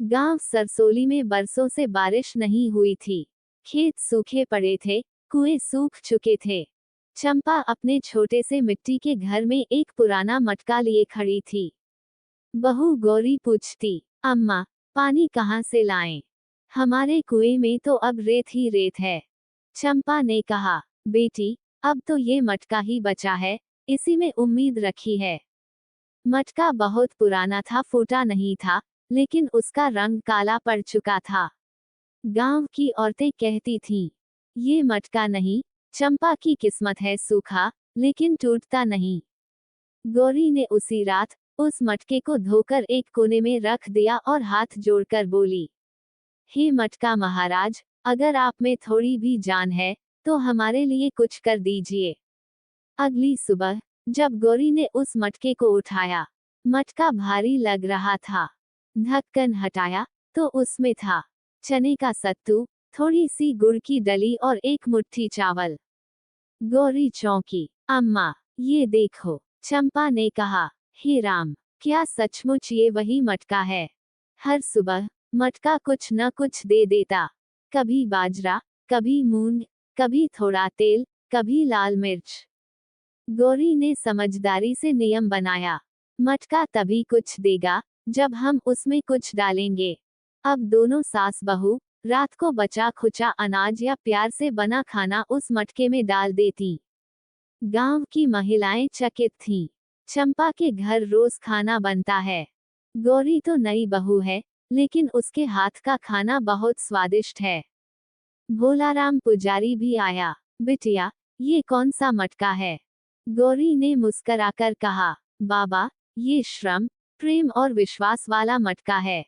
गांव सरसोली में बरसों से बारिश नहीं हुई थी। खेत सूखे पड़े थे, कुएं सूख चुके थे। चंपा अपने छोटे से मिट्टी के घर में एक पुराना मटका लिए खड़ी थी। बहू गौरी पूछती, अम्मा, पानी कहाँ से लाएं? हमारे कुएं में तो अब रेत ही रेत है। चंपा ने कहा, बेटी, अब तो ये मटका ही बचा है, इसी में उम्मीद रखी है। मटका बहुत पुराना था, फूटा नहीं था, लेकिन उसका रंग काला पड़ चुका था। गांव की औरतें कहती थीं, ये मटका नहीं, चंपा की किस्मत है सूखा, लेकिन टूटता नहीं। गौरी ने उसी रात उस मटके को धोकर एक कोने में रख दिया और हाथ जोड़कर बोली, हे मटका महाराज, अगर आप में थोड़ी भी जान है, तो हमारे लिए कुछ कर दीजिए। अगली सुबह जब गौरी ने उस मटके को उठाया, मटका भारी लग रहा था। ढक्कन हटाया तो उसमें था चने का सत्तू, थोड़ी सी गुड़ की डली और एक मुट्ठी चावल। गौरी चौंकी, अम्मा, ये देखो। चंपा ने कहा, हे राम, क्या सचमुच ये वही मटका है? हर सुबह मटका कुछ न कुछ दे देता, कभी बाजरा, कभी मूंग, कभी थोड़ा तेल, कभी लाल मिर्च। गौरी ने समझदारी से नियम बनाया, मटका तभी कुछ देगा जब हम उसमें कुछ डालेंगे। अब दोनों सास बहू रात को बचा खुचा अनाज या प्यार से बना खाना उस मटके में डाल देती। गांव की महिलाएं चकित थीं। चंपा के घर रोज खाना बनता है। गौरी तो नई बहू है, लेकिन उसके हाथ का खाना बहुत स्वादिष्ट है। भोलाराम पुजारी भी आया। बिटिया, ये कौन सा मटका है? गौरी ने मुस्कराकर कहा, बाबा, ये श्रम, प्रेम और विश्वास वाला मटका है।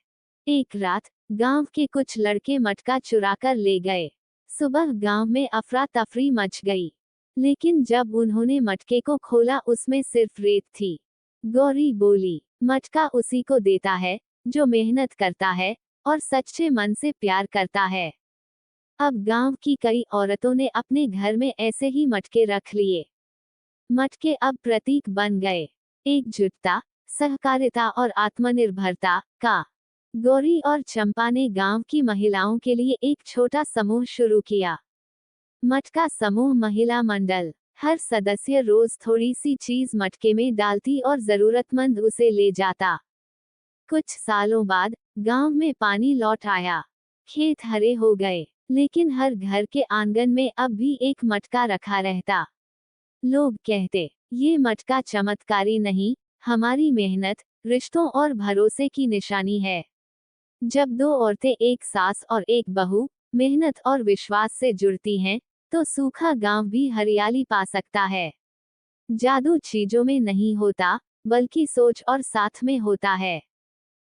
एक रात गांव के कुछ लड़के मटका चुराकर ले गए। सुबह गांव में अफरा तफरी मच गई। लेकिन जब उन्होंने मटके को खोला, उसमें सिर्फ रेत थी। गौरी बोली, मटका उसी को देता है जो मेहनत करता है और सच्चे मन से प्यार करता है। अब गांव की कई औरतों ने अपने घर में ऐसे ही मटके रख लिए। मटके अब प्रतीक बन गए, एकजुटता, सहकारिता और आत्मनिर्भरता का। गौरी और चंपा ने गांव की महिलाओं के लिए एक छोटा समूह शुरू किया, मटका समूह महिला मंडल। हर सदस्य रोज थोड़ी सी चीज मटके में डालती और जरूरतमंद उसे ले जाता। कुछ सालों बाद गांव में पानी लौट आया, खेत हरे हो गए, लेकिन हर घर के आंगन में अब भी एक मटका रखा रहता। लोग कहते, ये मटका चमत्कारी नहीं, हमारी मेहनत, रिश्तों और भरोसे की निशानी है। जब दो औरतें, एक सास और एक बहू, मेहनत और विश्वास से जुड़ती हैं, तो सूखा गांव भी हरियाली पा सकता है। जादू चीजों में नहीं होता, बल्कि सोच और साथ में होता है।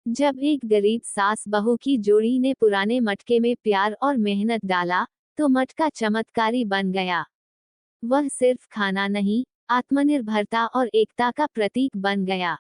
जब एक गरीब सास बहू की जोड़ी ने पुराने मटके में प्यार और मेहनत डाला, तो मटका चमत्कारी बन गया। वह सिर्फ खाना नहीं, आत्मनिर्भरता और एकता का प्रतीक बन गया।